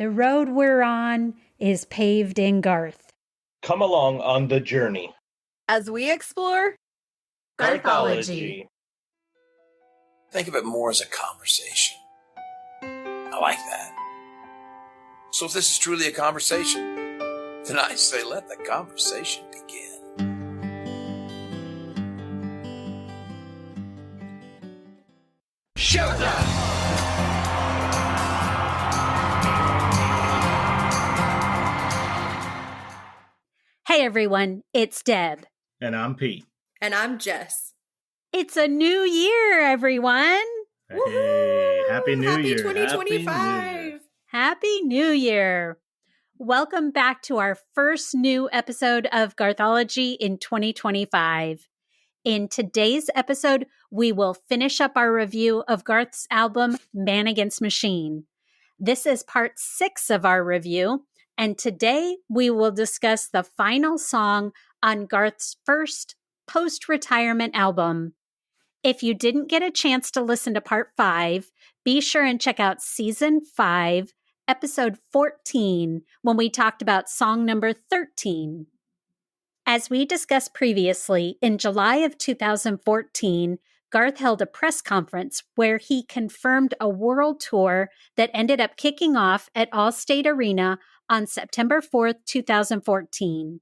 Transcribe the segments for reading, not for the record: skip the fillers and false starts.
The road we're on is paved in Garth. Come along on the journey as we explore Garthology. Think of it more as a conversation. I like that. So if this is truly a conversation, then I say let the conversation begin. Showtime! Hey everyone, it's Deb. And I'm Pete. And I'm Jess. It's a new year, everyone. Hey, Happy New Year. 2025. Happy New Year. Welcome back to our first new episode of Garthology in 2025. In today's episode, we will finish up our review of Garth's album, Man Against Machine. This is part 6 of our review, and today we will discuss the final song on Garth's first post-retirement album. If you didn't get a chance to listen to part 5, be sure and check out season 5, episode 14, when we talked about song number 13. As we discussed previously, in July of 2014, Garth held a press conference where he confirmed a world tour that ended up kicking off at Allstate Arena on September 4th, 2014.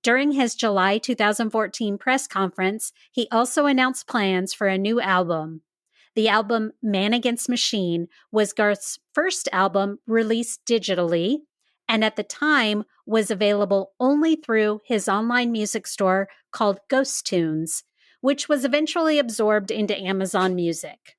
During his July 2014 press conference, he also announced plans for a new album. The album Man Against Machine was Garth's first album released digitally, and at the time was available only through his online music store called Ghost Tunes, which was eventually absorbed into Amazon Music.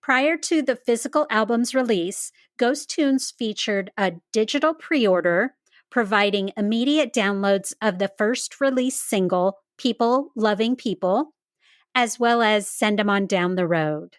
Prior to the physical album's release, Ghost Tunes featured a digital pre-order, providing immediate downloads of the first release single, People Loving People, as well as Send 'Em On Down the Road.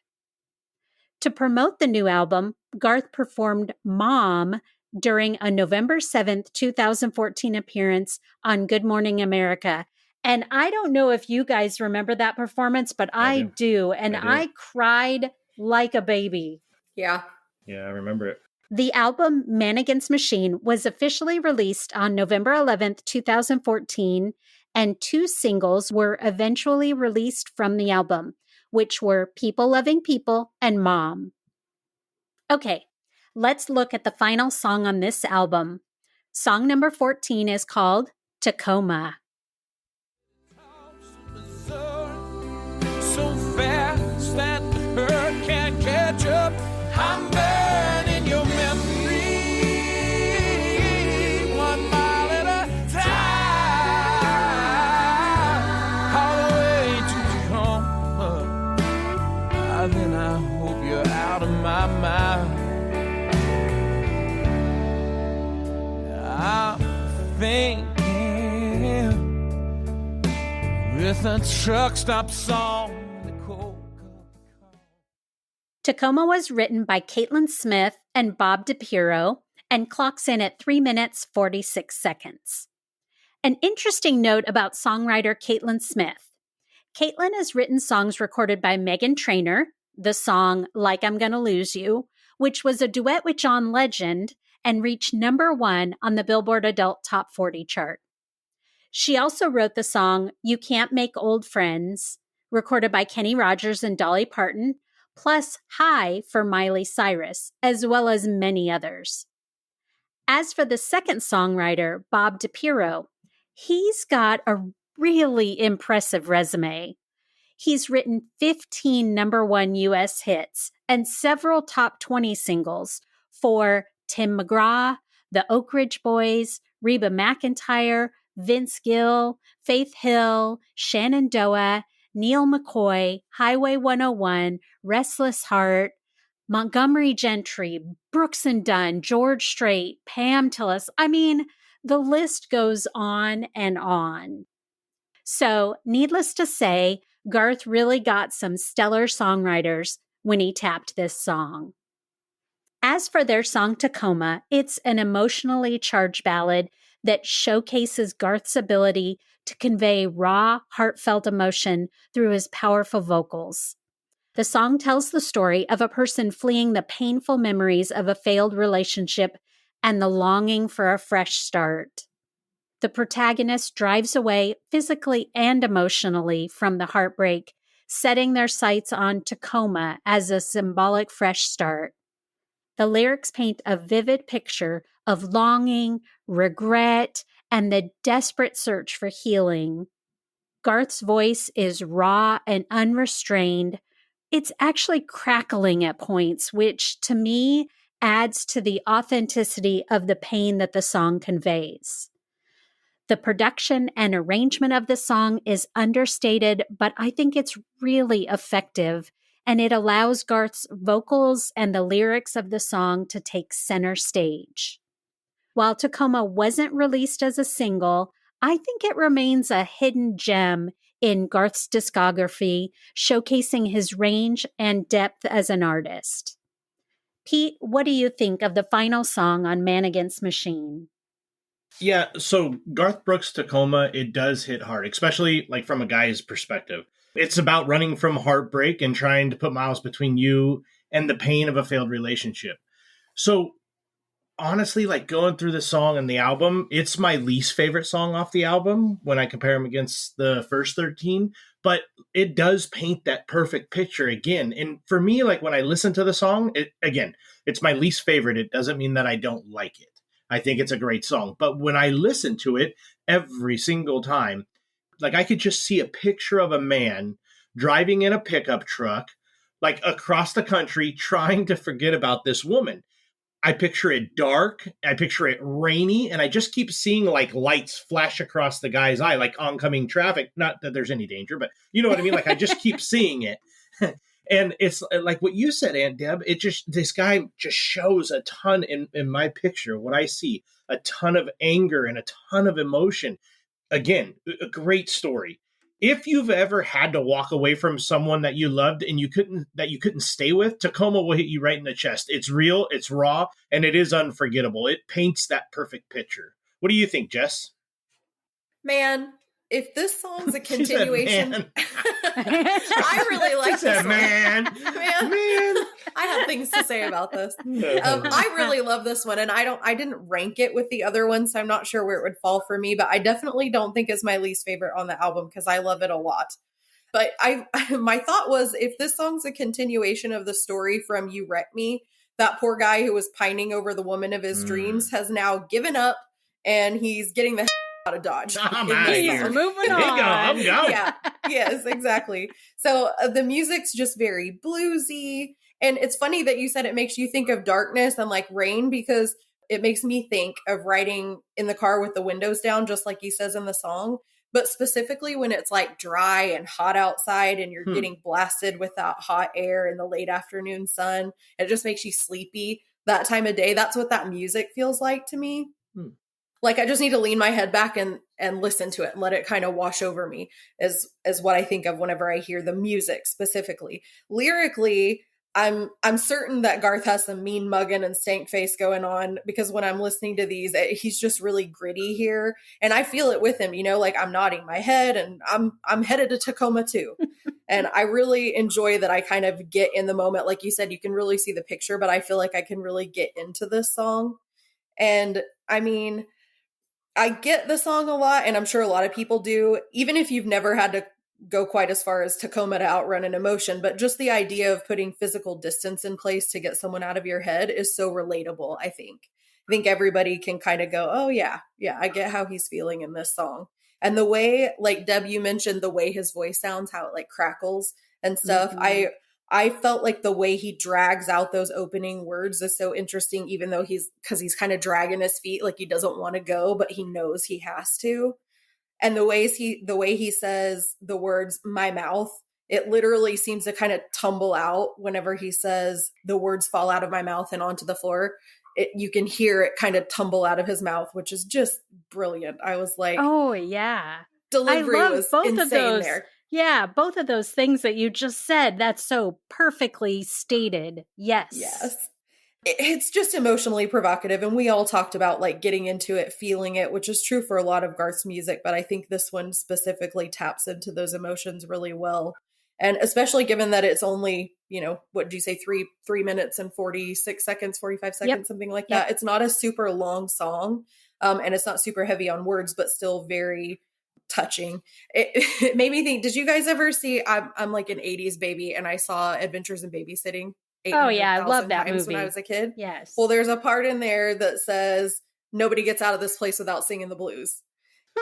To promote the new album, Garth performed Mom during a November 7th, 2014 appearance on Good Morning America. And I don't know if you guys remember that performance, but I do. And I cried like a baby. Yeah, I remember it. The album Man Against Machine was officially released on November 11th, 2014, and 2 singles were eventually released from the album, which were People Loving People and Mom. Okay, let's look at the final song on this album. Song number 14 is called Tacoma. So fast that the hurt can't catch up. I'm burning your memory 1 mile at a time, all the way to Tacoma. Then I hope you're out of my mind. I'm thinking with a truck stop song. Tacoma was written by Caitlin Smith and Bob DiPiero and clocks in at 3 minutes, 46 seconds. An interesting note about songwriter Caitlin Smith. Caitlin has written songs recorded by Meghan Trainor, the song Like I'm Gonna Lose You, which was a duet with John Legend and reached number 1 on the Billboard Adult Top 40 chart. She also wrote the song You Can't Make Old Friends, recorded by Kenny Rogers and Dolly Parton, plus High for Miley Cyrus, as well as many others. As for the second songwriter, Bob DiPiero, he's got a really impressive resume. He's written 15 number 1 U.S. hits and several top 20 singles for Tim McGraw, the Oak Ridge Boys, Reba McEntire, Vince Gill, Faith Hill, Shenandoah, Neil McCoy, Highway 101, Restless Heart, Montgomery Gentry, Brooks and Dunn, George Strait, Pam Tillis. I mean, the list goes on and on. So, needless to say, Garth really got some stellar songwriters when he tapped this song. As for their song Tacoma, it's an emotionally charged ballad that showcases Garth's ability to convey raw, heartfelt emotion through his powerful vocals. The song tells the story of a person fleeing the painful memories of a failed relationship and the longing for a fresh start. The protagonist drives away physically and emotionally from the heartbreak, setting their sights on Tacoma as a symbolic fresh start. The lyrics paint a vivid picture of longing, regret, and the desperate search for healing. Garth's voice is raw and unrestrained. It's actually crackling at points, which to me adds to the authenticity of the pain that the song conveys. The production and arrangement of the song is understated, but I think it's really effective, and it allows Garth's vocals and the lyrics of the song to take center stage. While Tacoma wasn't released as a single, I think it remains a hidden gem in Garth's discography, showcasing his range and depth as an artist. Pete, what do you think of the final song on Man Against Machine? Yeah, so Garth Brooks' Tacoma, it does hit hard, especially like from a guy's perspective. It's about running from heartbreak and trying to put miles between you and the pain of a failed relationship. So honestly, like going through the song and the album, it's my least favorite song off the album when I compare them against the first 13, but it does paint that perfect picture again. And for me, like when I listen to the song, it's my least favorite. It doesn't mean that I don't like it. I think it's a great song. But when I listen to it every single time, like I could just see a picture of a man driving in a pickup truck, like across the country, trying to forget about this woman. I picture it dark, I picture it rainy, and I just keep seeing like lights flash across the guy's eye, like oncoming traffic. Not that there's any danger, but you know what I mean? Like I just keep seeing it. And it's like what you said, Aunt Deb, this guy just shows a ton in my picture, what I see, a ton of anger and a ton of emotion. Again, a great story. If you've ever had to walk away from someone that you loved and you couldn't stay with, Tacoma will hit you right in the chest. It's real, it's raw, and it is unforgettable. It paints that perfect picture. What do you think, Jess? Man, if this song's a She said, continuation, "Man." I really like She said, this one. man. I have things to say about this. I really love this one, and I didn't rank it with the other ones, so I'm not sure where it would fall for me, but I definitely don't think it's my least favorite on the album because I love it a lot. But my thought was, if this song's a continuation of the story from You Wreck Me, that poor guy who was pining over the woman of his dreams has now given up, and he's getting the out of Dodge. I'm out of here. Moving There you on. go. I'm going. Yeah. Yes, exactly. So the music's just very bluesy. And it's funny that you said it makes you think of darkness and like rain, because it makes me think of riding in the car with the windows down, just like he says in the song. But specifically when it's like dry and hot outside and you're getting blasted with that hot air in the late afternoon sun, it just makes you sleepy that time of day. That's what that music feels like to me. Like I just need to lean my head back and listen to it and let it kind of wash over me is what I think of whenever I hear the music specifically. Lyrically, I'm certain that Garth has some mean mugging and stank face going on, because when I'm listening to these, he's just really gritty here. And I feel it with him, you know, like I'm nodding my head and I'm headed to Tacoma too. And I really enjoy that I kind of get in the moment. Like you said, you can really see the picture, but I feel like I can really get into this song. And I mean, I get the song a lot, and I'm sure a lot of people do, even if you've never had to go quite as far as Tacoma to outrun an emotion. But just the idea of putting physical distance in place to get someone out of your head is so relatable, I think. I think everybody can kind of go, oh, yeah, I get how he's feeling in this song. And the way, like Deb, you mentioned the way his voice sounds, how it like crackles and stuff. Mm-hmm. I felt like the way he drags out those opening words is so interesting, even though he's kind of dragging his feet, like he doesn't want to go, but he knows he has to. And the way he says the words, my mouth, it literally seems to kind of tumble out whenever he says the words fall out of my mouth and onto the floor. You can hear it kind of tumble out of his mouth, which is just brilliant. I was like, oh yeah. Delivery was both insane of those. There. Yeah, both of those things that you just said, that's so perfectly stated. Yes. It's just emotionally provocative. And we all talked about like getting into it, feeling it, which is true for a lot of Garth's music. But I think this one specifically taps into those emotions really well. And especially given that it's only, what did you say, 3 minutes and 46 seconds, 45 seconds, something like that. It's not a super long song. And it's not super heavy on words, but still very touching. It made me think, did you guys ever see, I'm like an 80s baby, and I saw Adventures in Babysitting. Oh yeah, I love that movie when I was a kid. Yes. Well, there's a part in there that says, nobody gets out of this place without singing the blues.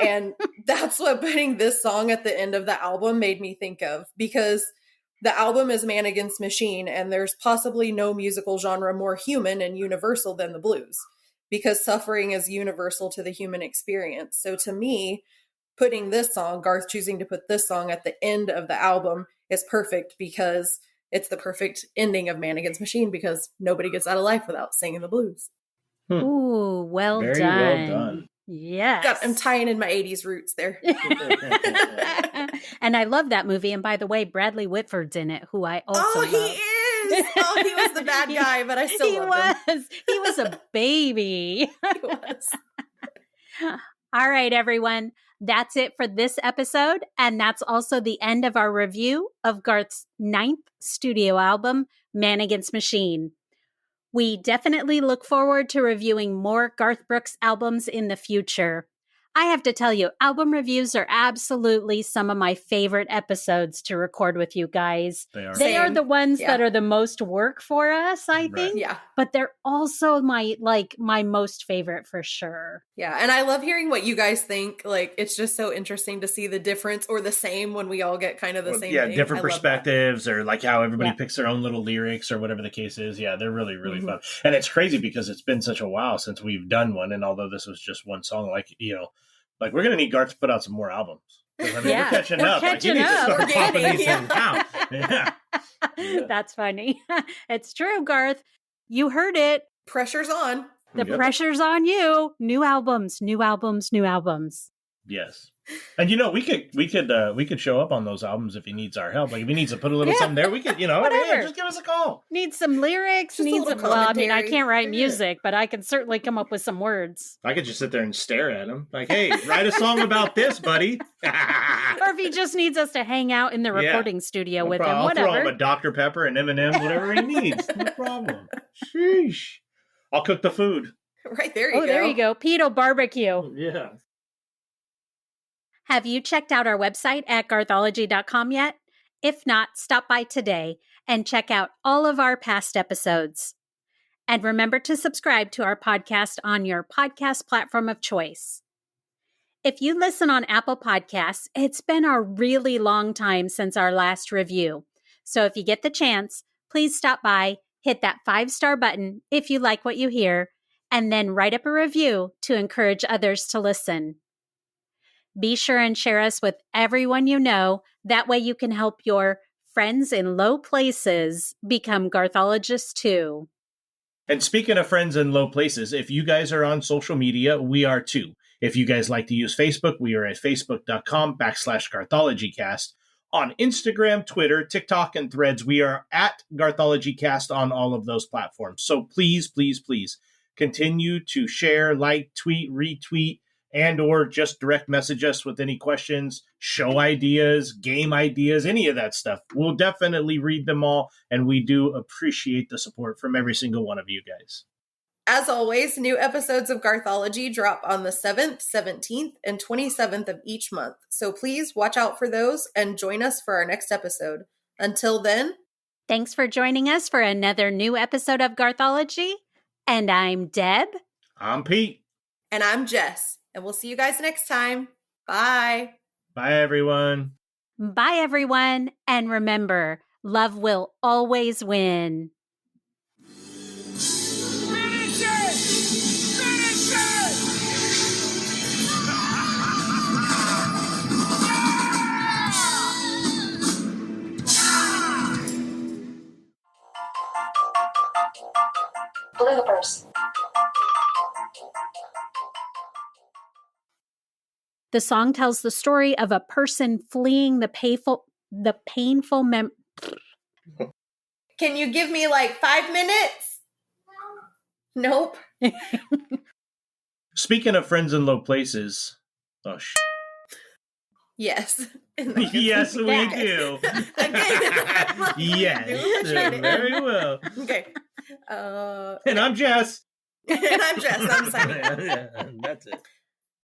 And that's what putting this song at the end of the album made me think of, because the album is Man Against Machine, and there's possibly no musical genre more human and universal than the blues, because suffering is universal to the human experience. So to me, putting this song, Garth choosing to put this song at the end of the album is perfect, because it's the perfect ending of Man Against Machine, because nobody gets out of life without singing the blues. Ooh, well Very done. well done. Yes. God, I'm tying in my 80s roots there. And I love that movie. And by the way, Bradley Whitford's in it, who I also love. He is. Oh, he was the bad guy, but I still love him. He was a baby. He was. All right, everyone. That's it for this episode. And that's also the end of our review of Garth's 9th studio album, Man Against Machine. We definitely look forward to reviewing more Garth Brooks albums in the future. I have to tell you, album reviews are absolutely some of my favorite episodes to record with you guys. They are the ones that are the most work for us, I think. Yeah. But they're also my most favorite for sure. Yeah. And I love hearing what you guys think. Like, it's just so interesting to see the difference or the same when we all get kind of the same thing. Different perspectives, or like how everybody picks their own little lyrics or whatever the case is. Yeah, they're really, really fun. And it's crazy because it's been such a while since we've done one. And although this was just one song, like we're going to need Garth to put out some more albums. We're catching up. He needs to start popping these things out. Yeah. That's funny. It's true, Garth. You heard it. Pressure's on. The pressure's on you. New albums, new albums, new albums. Yes. And we could show up on those albums if he needs our help. Like if he needs to put a little something there, we could, whatever. Just give us a call. Need some lyrics, I can't write music, but I can certainly come up with some words. I could just sit there and stare at him. Like, hey, write a song about this, buddy. Or if he just needs us to hang out in the recording studio with him, whatever. I'll throw him a Dr. Pepper and M&M's, whatever he needs. No problem. Sheesh. I'll cook the food. Right, there you go. Oh, there you go. Pete'll barbecue. Yeah. Have you checked out our website at garthology.com yet? If not, stop by today and check out all of our past episodes. And remember to subscribe to our podcast on your podcast platform of choice. If you listen on Apple Podcasts, it's been a really long time since our last review. So if you get the chance, please stop by, hit that 5-star button if you like what you hear, and then write up a review to encourage others to listen. Be sure and share us with everyone you know. That way you can help your friends in low places become Garthologists too. And speaking of friends in low places, if you guys are on social media, we are too. If you guys like to use Facebook, we are at facebook.com/GarthologyCast. On Instagram, Twitter, TikTok, and Threads, we are at GarthologyCast on all of those platforms. So please, please, please continue to share, like, tweet, retweet, and or just direct message us with any questions, show ideas, game ideas, any of that stuff. We'll definitely read them all, and we do appreciate the support from every single one of you guys. As always, new episodes of Garthology drop on the 7th, 17th, and 27th of each month. So please watch out for those and join us for our next episode. Until then, thanks for joining us for another new episode of Garthology. And I'm Deb. I'm Pete. And I'm Jess. And we'll see you guys next time. Bye. Bye, everyone. Bye, everyone. And remember, love will always win. Finish it! Finish it! Bloopers. The song tells the story of a person fleeing the painful Can you give me like 5 minutes? Nope. Speaking of friends in low places, Yes. Yes, we Yes. do. Again, Yes, very well. Okay. And I'm Jess. And I'm Jess. I'm signing off. Yeah, that's it.